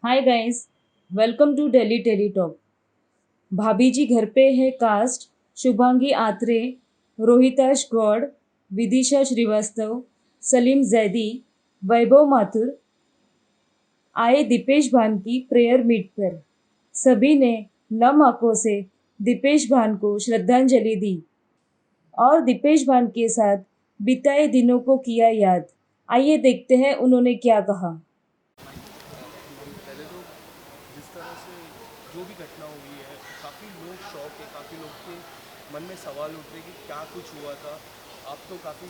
Hi guys, welcome to Delhi tele talk. Bhabhi ji Ghar Pe Hai cast Shubhangi Atre, Rohitashv Gaur, Vidisha Srivastava, Saleem Zaidi, Vaibhav Mathur आए दीपेश भान की प्रेयर मीट पर। सभी ने नम आंखों से दीपेश भान को श्रद्धांजलि दी और दीपेश भान के साथ बिताए दिनों को किया याद। आइए देखते हैं उन्होंने क्या कहा। पहले तो जिस तरह से जो भी घटना हुई है, काफ़ी लोग शौक है, काफ़ी लोग के मन में सवाल उठ रहे कि क्या कुछ हुआ था। आप तो काफ़ी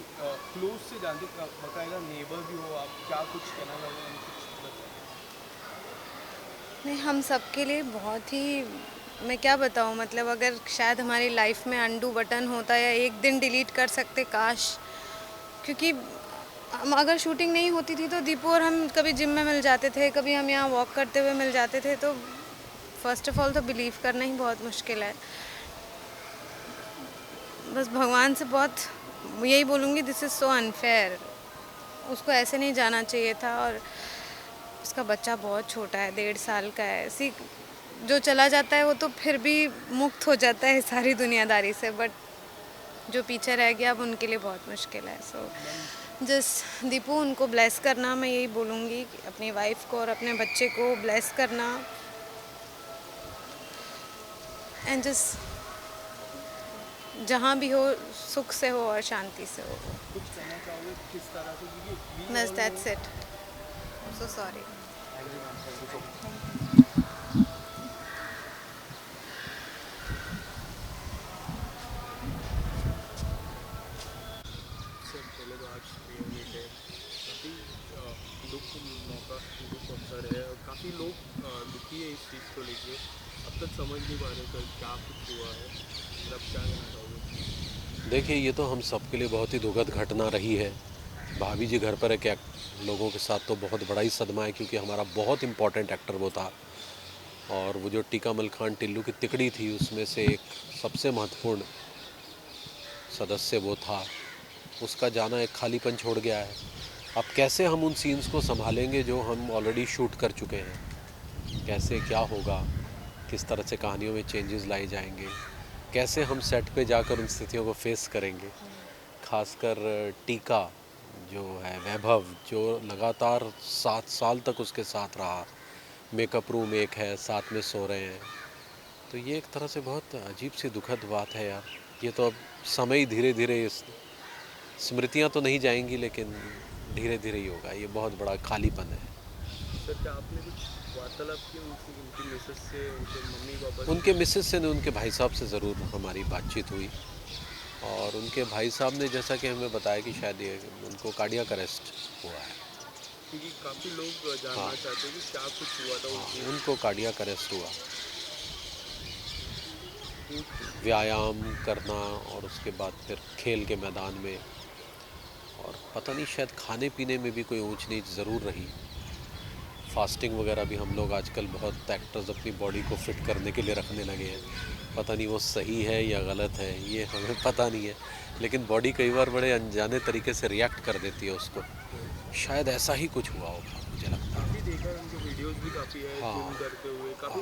क्लोज से जानते, बकायदा नेबर भी हो आप, क्या कुछ कहना चाहोगे, हमें कुछ बताइए। नहीं, हम सबके लिए बहुत ही, मैं क्या बताऊँ, मतलब अगर शायद हमारी लाइफ में अनडू बटन होता या एक दिन डिलीट कर सकते काश। क्योंकि हम अगर शूटिंग नहीं होती थी तो दीपू और हम कभी जिम में मिल जाते थे, कभी हम यहाँ वॉक करते हुए मिल जाते थे। तो फर्स्ट ऑफ ऑल तो बिलीव करना ही बहुत मुश्किल है। बस भगवान से बहुत यही बोलूँगी, दिस इज़ सो अनफेयर। उसको ऐसे नहीं जाना चाहिए था। और उसका बच्चा बहुत छोटा है, 1.5 साल का है। ऐसी जो चला जाता है वो तो फिर भी मुक्त हो जाता है सारी दुनियादारी से, बट जो पीछे रह गया अब उनके लिए बहुत मुश्किल है। सो मैम, जिस दीपू उनको ब्लेस करना, मैं यही बोलूँगी कि अपनी वाइफ को और अपने बच्चे को ब्लेस करना। एंड जस्ट जहाँ भी हो सुख से हो और शांति से हो। कुछ कहना चाहोगे किस तरह से, क्योंकि वी बस all know. That's it. So sorry. Thank you ma'am, thank you so much. Sir पहले तो आज प्रेयर मीट है, काफ़ी दुख अवसर है, और काफ़ी लोग दुखी है इस चीज़ को लेके। अब तक समझ नहीं पा रहे सर क्या कुछ हुआ है, सर अब क्या कहना चाहोगे। देखिए, ये तो हम सबके लिए बहुत ही दुखद घटना रही है। भाभी जी घर पर है, क्या लोगों के साथ तो बहुत बड़ा ही सदमा है, क्योंकि हमारा बहुत इम्पोर्टेंट एक्टर वो था। और वो जो टीका मल खान टिल्लू की तिकड़ी थी, उसमें से एक सबसे महत्वपूर्ण सदस्य वो था। उसका जाना एक खालीपन छोड़ गया है। अब कैसे हम उन सीन्स को संभालेंगे जो हम ऑलरेडी शूट कर चुके हैं, कैसे क्या होगा, किस तरह से कहानियों में चेंजेस लाए जाएंगे, कैसे हम सेट पे जाकर उन स्थितियों को फेस करेंगे। खासकर टीका जो है, वैभव जो लगातार 7 साल तक उसके साथ रहा, मेकअप रूम एक है, साथ में सो रहे हैं। तो ये एक तरह से बहुत अजीब सी दुखद बात है यार। ये तो अब समय ही धीरे धीरे, स्मृतियाँ तो नहीं जाएंगी, लेकिन धीरे धीरे ही होगा। ये बहुत बड़ा खालीपन है। सर क्या आपने कुछ वार्तालाप की उनकी उनकी मिसेस से, उनके मम्मी पापा से उनके कुछ। मिसेस से ने, उनके भाई साहब से ज़रूर हमारी बातचीत हुई। और उनके भाई साहब ने जैसा कि हमें बताया कि शायद ये उनको कार्डियक अरेस्ट हुआ है। क्योंकि काफ़ी लोग हाँ, जानना चाहते हैं कि क्या कुछ हुआ था उस दिन। उनको कार्डियक अरेस्ट हुआ। तो व्यायाम करना और उसके बाद फिर खेल के मैदान में, और पता नहीं शायद खाने पीने में भी कोई ऊंच नीच ज़रूर रही। फास्टिंग वगैरह भी हम लोग आजकल बहुत एक्टर्स अपनी बॉडी को फिट करने के लिए रखने लगे हैं। पता नहीं वो सही है या गलत है, ये हमें पता नहीं है, लेकिन बॉडी कई बार बड़े अनजाने तरीके से रिएक्ट कर देती है उसको। शायद ऐसा ही कुछ हुआ होगा, मुझे लगता है। काफ़ी देखा है, उनके वीडियोस भी काफ़ी है जिम हाँ, करते हुए, काफ़ी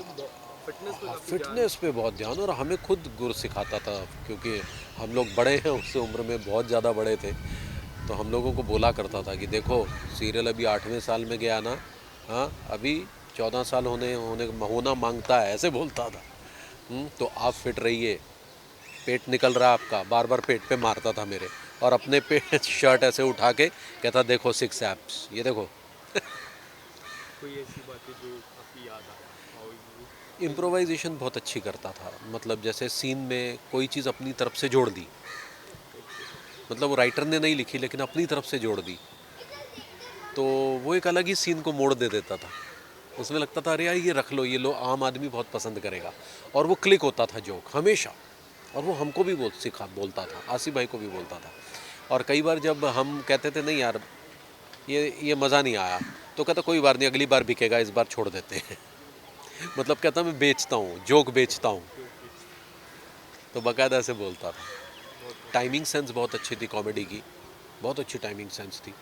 फिटनेस पे हाँ, काफ़ी ध्यान। फिटनेस पे बहुत ध्यान, और हमें खुद गुर सिखाता था, क्योंकि हम लोग बड़े हैं, उससे उम्र में बहुत ज़्यादा बड़े थे। तो हम लोगों को बोला करता था कि देखो, सीरियल अभी 8वें साल में गया ना, हाँ, अभी 14 साल होना मांगता है, ऐसे बोलता था। तो आप फिट रहिए, पेट निकल रहा है आपका, बार बार पेट पे मारता था मेरे, और अपने पेट शर्ट ऐसे उठा के कहता, देखो 6 एब्स, ये देखो। कोई ऐसी बातें जो काफ़ी याद आओगी। इम्प्रोवाइजेशन बहुत अच्छी करता था, मतलब जैसे सीन में कोई चीज़ अपनी तरफ से जोड़ दी, ओके। मतलब वो राइटर ने नहीं लिखी लेकिन अपनी तरफ से जोड़ दी, तो वो एक अलग ही सीन को मोड़ दे देता था। उसमें लगता था अरे यार ये रख लो, ये लो, आम आदमी बहुत पसंद करेगा। और वो क्लिक होता था जोक हमेशा। और वो हमको भी बोलता था, आसिफ भाई को भी बोलता था। और कई बार जब हम कहते थे नहीं यार, ये मज़ा नहीं आया, तो कहता कोई बात नहीं, अगली बार बिकेगा, इस बार छोड़ देते हैं। मतलब कहता मैं बेचता हूँ, जोक बेचता हूँ। जो बेचता हूँ। तो बाकायदा से बोलता था। बहुत बहुत टाइमिंग सेंस बहुत अच्छी थी कॉमेडी की, बहुत अच्छी टाइमिंग सेंस थी।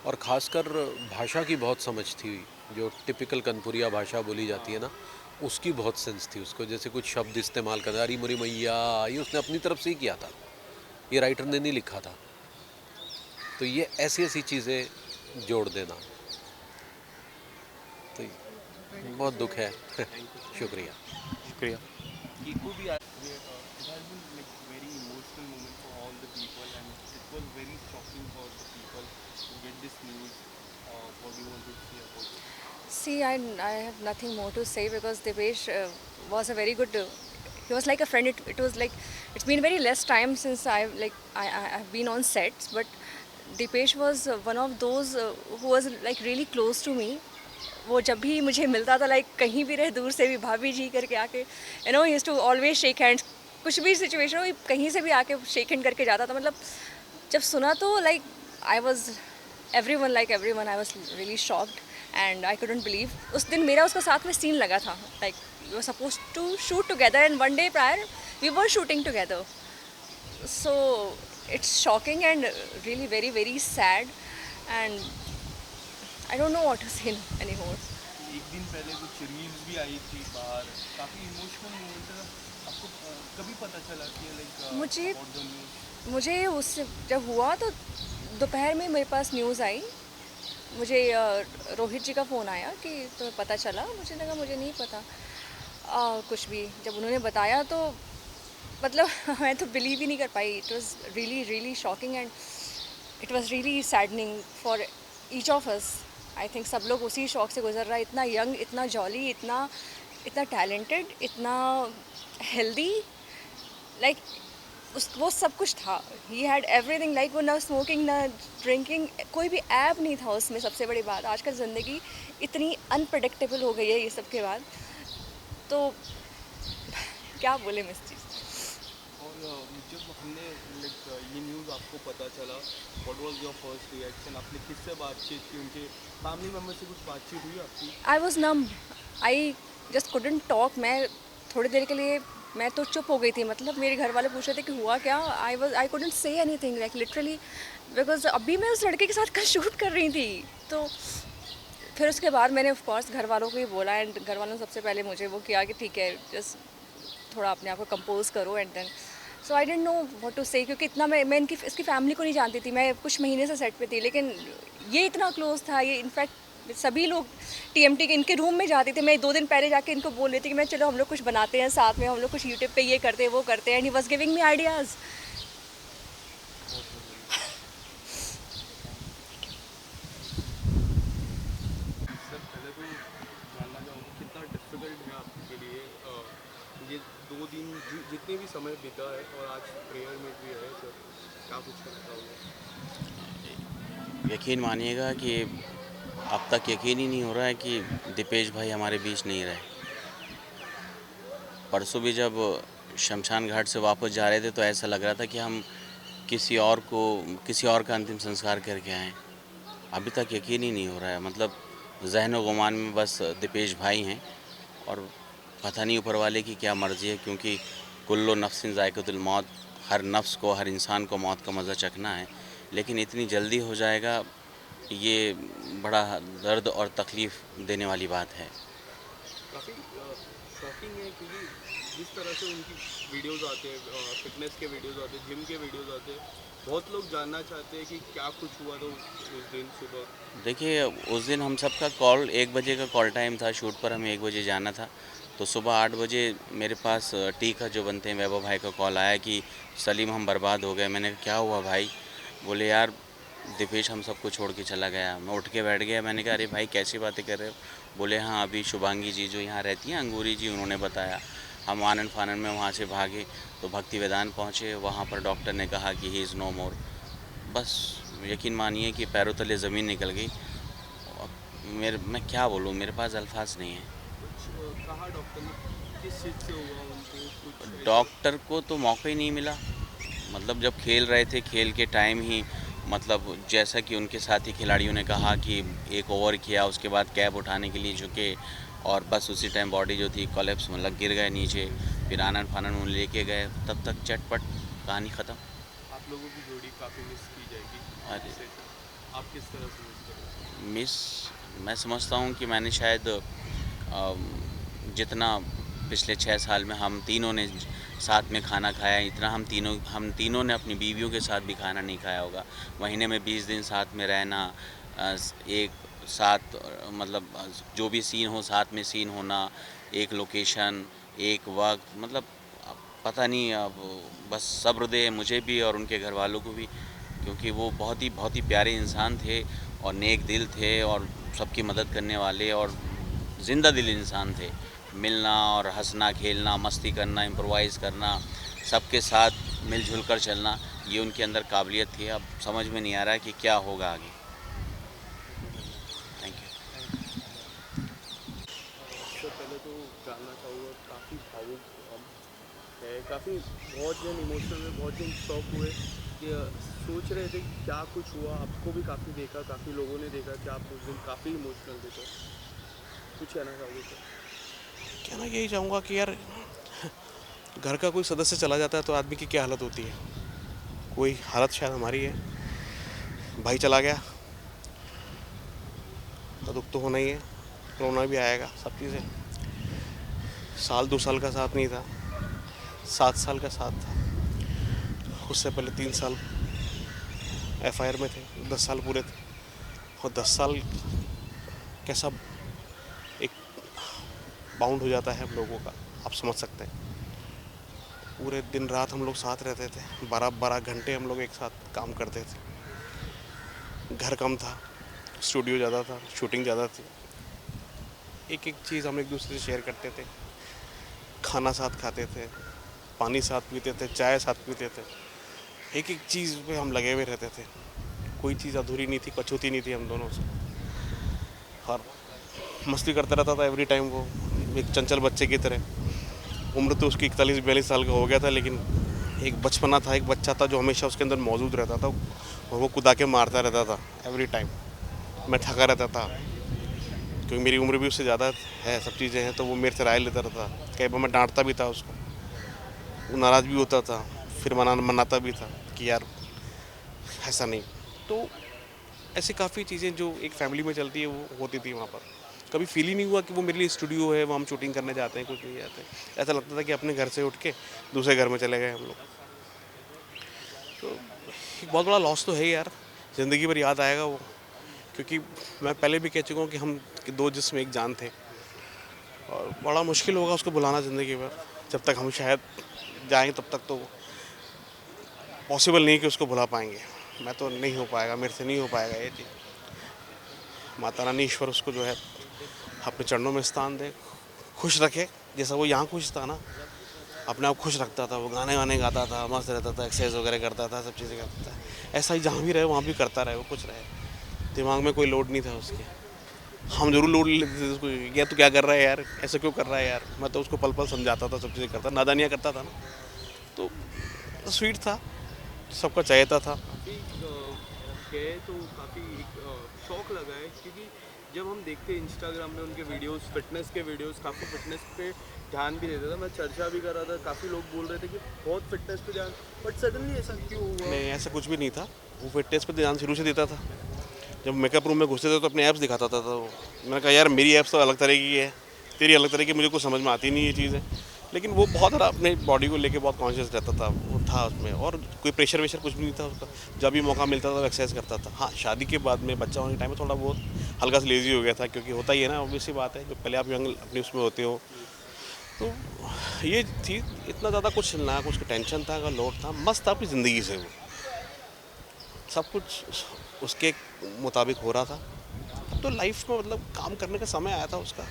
और ख़ासकर भाषा की बहुत समझ थी जो टिपिकल कनपुरिया भाषा बोली जाती है ना, उसकी बहुत सेंस थी उसको। जैसे कुछ शब्द इस्तेमाल करना, अरी मुरी मैया, ये उसने अपनी तरफ से ही किया था, ये राइटर ने नहीं लिखा था। तो ये ऐसी ऐसी चीज़ें जोड़ देना, तो बहुत दुख है। शुक्रिया। शुक्रिया। Kiku bhi it has been like very emotional moment for all the people, and it was very shocking for the people to get this news. What do you want to say about it? See, I have nothing more to say because Dipesh was a very good. He was like a friend. It was like it's been very less time since I've been on sets, but Dipesh was one of those who was like really close to me. वो जब भी मुझे मिलता था like कहीं भी रहे दूर से भी भाभी जी करके आके use to always shake hands, कुछ भी सिचुएशन हो कहीं से भी आके शेक हैंड करके जाता था। मतलब जब सुना तो like I was every one I was really shocked and I couldn't believe. उस दिन मेरा उसका साथ में सीन लगा था, like we were suppose to shoot together and one day prior we were shooting together. So it's shocking and really very very sad and I don't know what to say anymore. एक दिन पहले कुछ reels भी आई थी बाहर, काफ़ी emotional moment था। आपको कभी पता चला कि लाइक मुझे उससे जब हुआ तो दोपहर में मेरे पास न्यूज़ आई, मुझे रोहित जी का फ़ोन आया कि तुम्हें पता चला। मुझे लगा मुझे नहीं पता कुछ भी। जब उन्होंने बताया तो मतलब मैं तो बिलीव ही नहीं कर पाई। It was really really shocking and it was really saddening for each of us. I think सब लोग उसी शौक से गुजर रहा है। इतना यंग, इतना जॉली, इतना टैलेंटेड, इतना हेल्दी, लाइक वो सब कुछ था। ही हैड एवरीथिंग, लाइक वो ना स्मोकिंग ना ड्रिंकिंग, कोई भी ऐप नहीं था उसमें। सबसे बड़ी बात, आजकल ज़िंदगी इतनी अनप्रडिक्टेबल हो गई है ये सब के बाद, तो क्या बोले मैं इस चीज़। और जब हमने लाइक ये न्यूज़ आपको पता चला, what was your first reaction? आपने किससे बातचीत की? उनके फैमिली मेम्बर से कुछ बातचीत हुई आपकी? I was numb, I just couldn't talk. मैं थोड़ी देर के लिए मैं तो चुप हो गई थी। मतलब मेरे घर वाले पूछ रहे थे कि हुआ क्या। I couldn't say anything like literally, because अभी मैं उस लड़के के साथ कल शूट कर रही थी। तो फिर उसके बाद मैंने ऑफ कोर्स घर वालों को ही बोला एंड घर वालों ने सबसे पहले मुझे वो किया कि ठीक है जस्ट थोड़ा अपने आप को कंपोज करो and then so I don't know what to say, क्योंकि इतना मैं इसकी फैमिली को नहीं जानती थी। मैं कुछ महीने से सेट पे थी, लेकिन ये इतना क्लोज था। ये इनफैक्ट सभी लोग टीएमटी के इनके रूम में जाते थे। मैं 2 दिन पहले जाके इनको बोल रही थी कि मैं चलो हम लोग कुछ बनाते हैं साथ में, हम लोग कुछ यूट्यूब पे ये करते हैं वो करते हैं, and he was giving me ideas. Sir पहले तो जानना चाहूँगा कितना डिफ़िकल्ट है आपके लिए ये 2 दिन जितने भी समय बीता है और आज प्रेयर में भी है सर, क्या कुछ करना चाहोगे? यकीन मानिएगा कि अब तक यकीन ही नहीं हो रहा है कि दीपेश भाई हमारे बीच नहीं रहे। परसों भी जब शमशान घाट से वापस जा रहे थे तो ऐसा लग रहा था कि हम किसी और का अंतिम संस्कार करके आएँ। अभी तक यकीन ही नहीं हो रहा है। मतलब ज़हन गुमान में बस दीपेश भाई हैं और पता नहीं ऊपर वाले की क्या मर्ज़ी है, क्योंकि कुल्लो नफ्सिन ज़ायक़तुल मौत, हर नफ्स को, हर इंसान को मौत का मज़ा चखना है, लेकिन इतनी जल्दी हो जाएगा ये बड़ा दर्द और तकलीफ़ देने वाली बात है। काफ़ी शॉकिंग है क्योंकि जिस तरह से उनकी वीडियोस आते हैं, फिटनेस के वीडियोस आते हैं, जिम के वीडियोस आते हैं, बहुत लोग जानना चाहते हैं कि क्या कुछ हुआ था उस दिन सुबह। देखिए उस दिन हम सबका कॉल 1 बजे का कॉल टाइम था, शूट पर हमें 1 बजे जाना था। तो सुबह 8 बजे मेरे पास टीका जो बनते हैं वैभव भाई का कॉल आया कि सलीम हम बर्बाद हो गए। मैंने कहा क्या हुआ भाई? बोले यार दीपेश हम सबको छोड़ के चला गया। मैं उठ के बैठ गया। मैंने कहा अरे भाई कैसी बातें कर रहे हो? बोले हाँ अभी शुभांगी जी जो यहाँ रहती हैं, अंगूरी जी, उन्होंने बताया। हम आनन फानन में वहाँ से भागे तो भक्ति वेदांत पहुँचे। वहाँ पर डॉक्टर ने कहा कि ही इज़ नो मोर। बस यकीन मानिए कि पैरों तले ज़मीन निकल गई। मैं क्या बोलूँ, मेरे पास अल्फाज नहीं है। कुछ कहा डॉक्टर ने किस चीज़ से हुआ उनको? कुछ डॉक्टर को तो मौका ही नहीं मिला। मतलब जब खेल रहे थे, खेल के टाइम ही मतलब जैसा कि उनके साथी खिलाड़ियों ने कहा कि एक ओवर किया, उसके बाद कैप उठाने के लिए झुके और बस उसी टाइम बॉडी जो थी कोलैप्स मतलब गिर गए नीचे। फिर आनन फानन में लेके गए, तब तक चटपट कहानी ख़त्म। आप लोगों की जोड़ी काफ़ी मिस की जाएगी। अरे आप किस तरह से मिस करोगे? मिस मैं समझता हूँ कि मैंने शायद जितना पिछले 6 साल में हम तीनों ने साथ में खाना खाया है, इतना हम तीनों ने अपनी बीवियों के साथ भी खाना नहीं खाया होगा। महीने में 20 दिन साथ में रहना, एक साथ मतलब जो भी सीन हो साथ में सीन होना, एक लोकेशन, एक वक्त, मतलब अब पता नहीं, अब बस सब्र दे मुझे भी और उनके घर वालों को भी, क्योंकि वो बहुत ही प्यारे इंसान थे और नेक दिल थे और सबकी मदद करने वाले और ज़िंदा दिल इंसान थे। मिलना और हंसना खेलना मस्ती करना इम्प्रोवाइज़ करना, सबके साथ मिलजुल कर चलना, ये उनके अंदर काबिलियत थी। अब समझ में नहीं आ रहा है कि क्या होगा आगे। Thank you. सबसे पहले तो जानना चाहूँगा, काफ़ी भावुक हम है, काफ़ी बहुत जन इमोशनल में, बहुत जन शॉक हुए कि सोच रहे थे कि क्या कुछ हुआ। आपको भी काफ़ी देखा, काफ़ी लोगों ने देखा कि आप उस दिन काफ़ी इमोशनल थे, तो कुछ कहना चाहोगे सर? कहना यही चाहूँगा कि यार घर का कोई सदस्य चला जाता है तो आदमी की क्या हालत होती है। कोई हालत शायद हमारी है, भाई चला गया तो दुख तो होना ही है, रोना भी आएगा, सब चीज़ें। साल 2 साल का साथ नहीं था, 7 साल का साथ था। उससे पहले 3 साल एफआईआर में थे, 10 साल पूरे थे। और 10 साल कैसा एक बाउंड हो जाता है हम लोगों का, आप समझ सकते हैं। पूरे दिन रात हम लोग साथ रहते थे, 12-12 घंटे हम लोग एक साथ काम करते थे। घर कम था, स्टूडियो ज़्यादा था, शूटिंग ज़्यादा थी। एक एक चीज़ हम एक दूसरे से शेयर करते थे, खाना साथ खाते थे, पानी साथ पीते थे, चाय साथ पीते थे। एक एक चीज़ पे हम लगे हुए रहते थे, कोई चीज़ अधूरी नहीं थी, कछूती नहीं थी हम दोनों से। और मस्ती करता रहता था एवरी टाइम वो, एक चंचल बच्चे की तरह। उम्र तो उसकी 41-42 साल का हो गया था, लेकिन एक बचपना था, एक बच्चा था जो हमेशा उसके अंदर मौजूद रहता था और वो कुदा के मारता रहता था एवरी टाइम। मैं थका रहता था क्योंकि मेरी उम्र भी उससे ज़्यादा है, सब चीज़ें हैं, तो वो मेरे से राय लेता रहता। कई बार मैं डांटता भी था उसको, वो नाराज़ भी होता था, फिर मनाता भी था कि यार ऐसा नहीं। तो ऐसी काफ़ी चीज़ें जो एक फैमिली में चलती है वो होती थी वहाँ पर। कभी फील ही नहीं हुआ कि वो मेरे लिए स्टूडियो है, वहाँ हम शूटिंग करने जाते हैं, कुछ नहीं जाते। ऐसा लगता था कि अपने घर से उठ के दूसरे घर में चले गए हम लोग। तो एक बहुत बड़ा लॉस तो है ही यार, ज़िंदगी भर याद आएगा वो। क्योंकि मैं पहले भी कह चुका हूँ कि हम कि 2 जिस्म एक जान थे, और बड़ा मुश्किल होगा उसको भुलाना ज़िंदगी भर। जब तक हम शायद जाएँ तब तक तो पॉसिबल नहीं कि उसको भुला पाएंगे। मैं तो नहीं हो पाएगा, मेरे से नहीं हो पाएगा ये चीज़। माता रानी ईश्वर उसको जो है अपने चरणों में स्थान दे, खुश रखे। जैसा वो यहाँ खुश था ना, अपने आप खुश रखता था, वो गाने वाने गाता था, मस्त रहता था, एक्सरसाइज वगैरह करता था, सब चीज़ें करता था। ऐसा ही जहाँ भी रहे वहाँ भी करता रहे, वो खुश रहे। दिमाग में कोई लोड नहीं था उसके। हम जरूर लोड लेते थे उसको, ये तू क्या कर रहा है यार, ऐसा क्यों कर रहा है यार। मैं तो उसको पल पल समझाता था, सब चीज़ें करता, नादानियाँ करता था ना। तो स्वीट था, सबका चाहता था। काफ़ी गए तो काफ़ी शौक लगा है, क्योंकि जब हम देखते हैं इंस्टाग्राम में उनके वीडियोस, फिटनेस के वीडियोस, काफ़ी फिटनेस पे ध्यान भी देता था। मैं चर्चा भी कर रहा था, काफ़ी लोग बोल रहे थे कि बहुत फिटनेस पे ध्यान, बट सडनली ऐसा क्यों हुआ? नहीं, ऐसा कुछ भी नहीं था। वो फिटनेस पे ध्यान शुरू से देता था। जब मेकअप रूम में घुसते थे तो अपने ऐप्स दिखाता था, तो मैंने कहा यार मेरी ऐप्स तो अलग तरह की है, तेरी अलग तरह की, मुझे कुछ समझ में आती नहीं ये चीज़ें। लेकिन वो बहुत ज़्यादा अपने बॉडी को लेके बहुत कॉन्शियस रहता था, वो था उसमें, और कोई प्रेशर वेशर कुछ भी नहीं था उसका। जब भी मौका मिलता था वो एक्सरसाइज करता था। हाँ, शादी के बाद में, बच्चा होने के टाइम में थोड़ा बहुत हल्का सा लेज़ी हो गया था, क्योंकि होता ही है ना, ऑब्वियस सी बात है, जो पहले आप यंग अपनी उसमें होते हो। तो ये चीज़, इतना ज़्यादा कुछ ना कुछ टेंशन था, अगर लोड था, मस्त था अपनी ज़िंदगी से वो। सब कुछ उसके मुताबिक हो रहा था। अब तो लाइफ में मतलब काम करने का समय आया था उसका।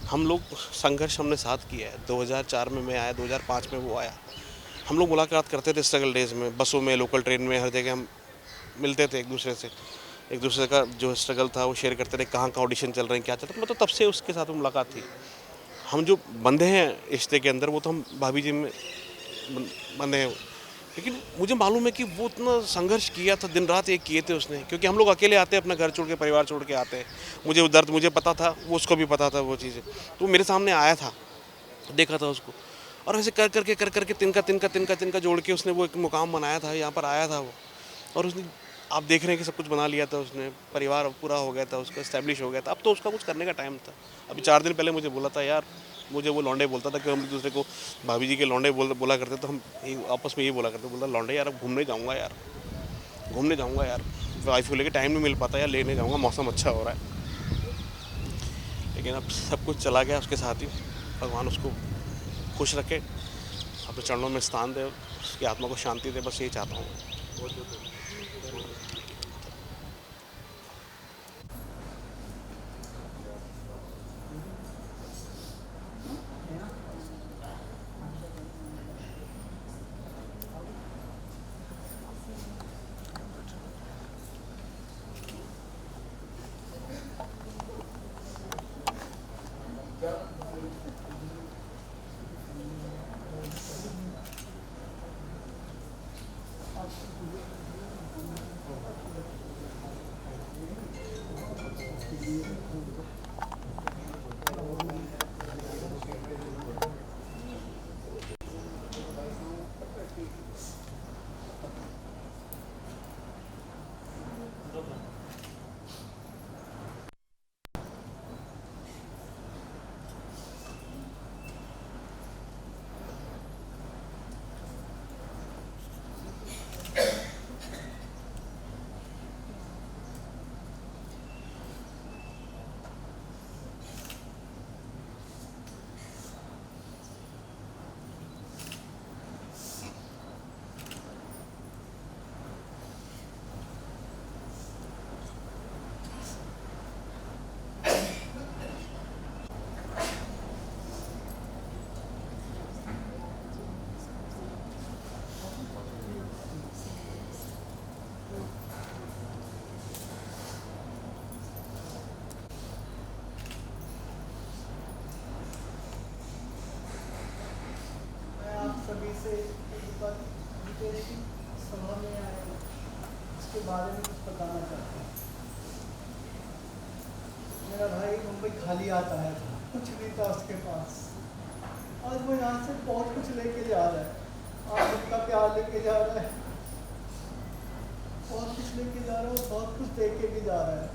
हम लोग संघर्ष हमने साथ किया है। 2004 में मैं आया, 2005 में वो आया। हम लोग मुलाकात करते थे स्ट्रगल डेज़ में, बसों में, लोकल ट्रेन में, हर जगह हम मिलते थे एक दूसरे से। एक दूसरे का जो स्ट्रगल था वो शेयर करते थे, कहाँ ऑडिशन चल रहे हैं, क्या चल रहा है। मतलब तब से उसके साथ मुलाकात थी। हम जो बंधे हैं रिश्ते के अंदर, वो तो हम भाभी जी में बंधे हैं। लेकिन मुझे मालूम है कि वो इतना संघर्ष किया था, दिन रात एक किए थे उसने, क्योंकि हम लोग अकेले आते हैं, अपना घर छोड़ के, परिवार छोड़ के आते हैं। मुझे वो दर्द मुझे पता था, वो उसको भी पता था वो चीज़ें। तो मेरे सामने आया था, देखा था उसको, और ऐसे कर करके तिनका जोड़ के उसने वो एक मुकाम बनाया था, यहाँ पर आया था वो। और उसने आप देख रहे हैं कि सब कुछ बना लिया था उसने, परिवार पूरा हो गया था, उसका इस्टेब्लिश हो गया था, अब तो उसका कुछ करने का टाइम था। अभी 4 दिन पहले मुझे बोला था यार, मुझे वो लौंडे बोलता था कि हम एक दूसरे को भाभी जी के लौंडे बोला करते, तो हम आपस में यही बोला करते, बोला लौंडे यार अब घूमने जाऊँगा यार, घूमने जाऊँगा यार, वाइफ को लेकर टाइम नहीं मिल पाता यार, लेने जाऊँगा, मौसम अच्छा हो रहा है। लेकिन अब सब कुछ चला गया उसके साथ ही। भगवान उसको खुश रखे, अपने चरणों में स्थान दे, उसकी आत्मा को शांति दे, बस यही चाहता हूँ। सभी से एक बार डिटेल की समझ में आए, इसके बारे में कुछ बताना चाहता हूँ। मेरा भाई मुंबई खाली आता है, कुछ नहीं था उसके पास। आज वो यहाँ से बहुत कुछ लेके जा रहा है, आप उनका प्यार लेके जा रहा है, बहुत कुछ लेके जा रहा है, बहुत कुछ दे के भी जा रहा है।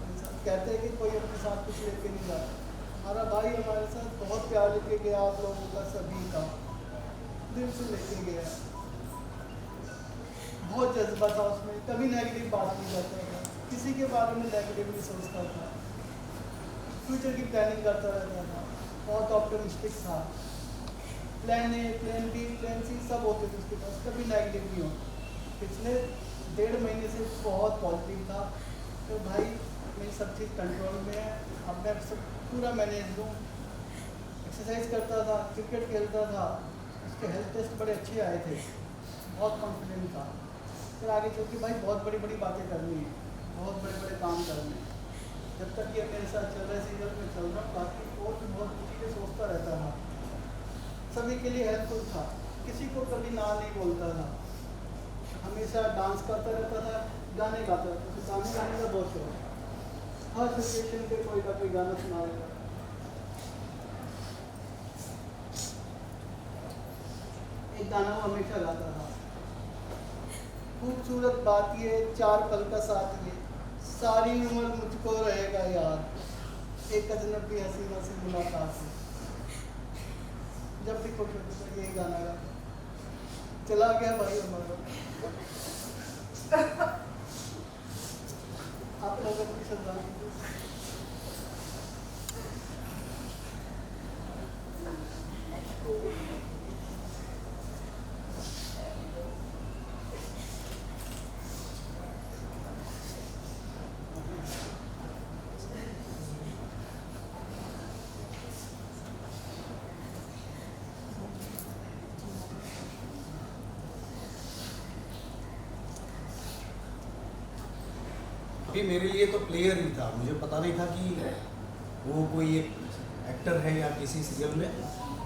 कहते हैं कि कोई अपने साथ कुछ लेके नहीं जा रहा। हमारा भाई हमारे साथ बहुत प्यार लेके गया, आप लोगों का सभी का दिल से लेके गया। बहुत जज्बा था उसमें, कभी नेगेटिव बात नहीं करता था, किसी के बारे में नेगेटिव नहीं सोचता था, फ्यूचर की प्लानिंग करता रहता था, बहुत ऑप्टिमिस्टिक था। Plan A, plan B, plan C सब होते थे उसके पास, कभी नेगेटिव नहीं होता। पिछले 1.5 महीने से बहुत पॉजिटिव था। तो भाई मेरी सब चीज़ कंट्रोल में है, अब मैं सब पूरा मैनेज हूँ। एक्सरसाइज करता था, क्रिकेट खेलता था, उसके हेल्थ टेस्ट बड़े अच्छे आए थे, बहुत कॉन्फिडेंट था। फिर आगे चल के भाई बहुत बड़ी बड़ी बातें करनी है, बहुत बड़े बड़े काम करने हैं। जब तक ये मेरे साथ चल रहा है, सीजन में चल रहा हूँ, बाकी और भी बहुत कुछ चीज़ें सोचता रहता था, सभी के लिए हेल्पफुल था, किसी को कभी ना नहीं बोलता था, हमेशा डांस करता रहता था, गाने गाता रहता था। गाने गाने का बहुत शौक, हर सिचुएशन पे कोई ना कोई गाना सुना देता। एक गाना वो हमेशा गाता था, खूबसूरत बात ये 4 पल का साथ ये, सारी उम्र मुझको रहेगा याद, एक अजनबी हसीना से मुलाकात है। जब भी खुश होता था यही गाना गाता। चला गया भाई हमारा। आप लोगों की श्रद्धांजलि। अभी मेरे लिए तो प्लेयर ही था, मुझे पता नहीं था कि वो कोई एक एक्टर है या किसी सीरियल में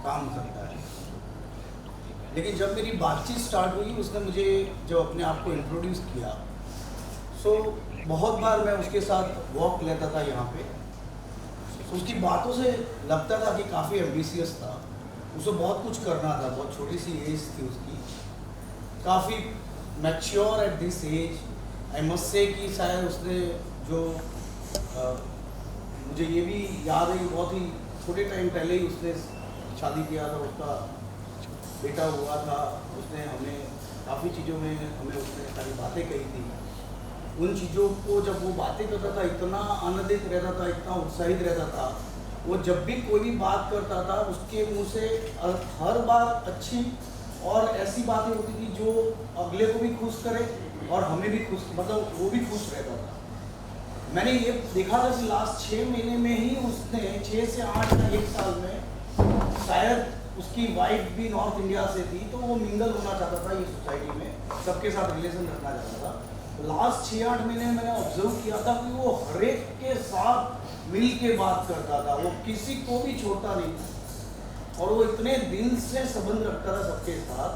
काम करता है। लेकिन जब मेरी बातचीत स्टार्ट हुई, उसने मुझे जब अपने आप को इंट्रोड्यूस किया, सो बहुत बार मैं उसके साथ वॉक लेता था यहाँ पे। उसकी बातों से लगता था कि काफ़ी एम्बिशियस था, उसे बहुत कुछ करना था, बहुत छोटी सी एज थी उसकी, काफ़ी mature at this age I must say कि शायद उसने जो मुझे ये भी याद है कि बहुत ही छोटे टाइम पहले ही उसने शादी किया था, उसका बेटा हुआ था। उसने हमें काफ़ी चीज़ों में हमें उसने सारी बातें कही थी। उन चीज़ों को जब वो बातें करता था इतना आनंदित रहता था, इतना उत्साहित रहता था। वो जब भी कोई भी बात करता था उसके मुंह से हर बार अच्छी और ऐसी बातें होती थी जो अगले को भी खुश करे और हमें भी खुश, मतलब वो भी खुश रहता था। मैंने ये देखा था कि लास्ट 6 महीने में ही उसने 6 से 8 या 1 साल में, शायद उसकी वाइफ भी नॉर्थ इंडिया से थी तो वो मिंगल होना चाहता था ये सोसाइटी में, सबके साथ रिलेशन रखना चाहता था। लास्ट 6-8 महीने में मैंने ऑब्जर्व किया था कि वो हर एक के साथ मिल के बात करता था, वो किसी को भी छोड़ता नहीं था और वो इतने दिल से संबंध रखता था सबके साथ।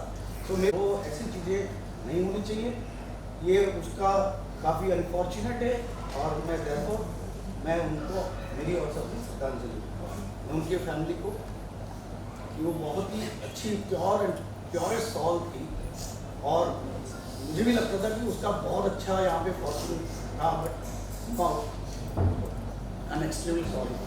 तो मेरे को ऐसी चीज़ें नहीं होनी चाहिए, ये उसका काफ़ी अनफॉर्चुनेट है और मैं देखो मैं उनको मेरी और सबकी श्रद्धांजलि मैं उनके फैमिली को कि वो बहुत ही अच्छी प्योरेस्ट सॉल थी और मुझे भी लगता था कि उसका बहुत अच्छा यहाँ पे फॉर्चून था, but I am extremely sorry.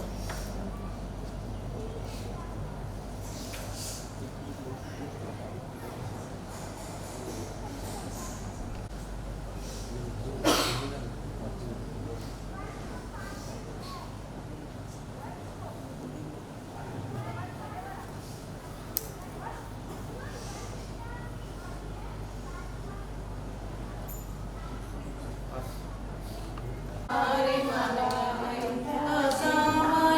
Hare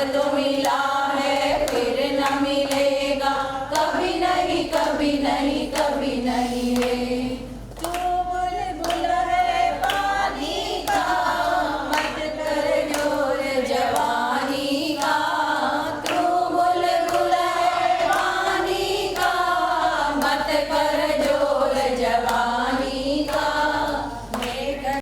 तो मिला है फिर न मिलेगा, कभी नहीं कभी नहीं कभी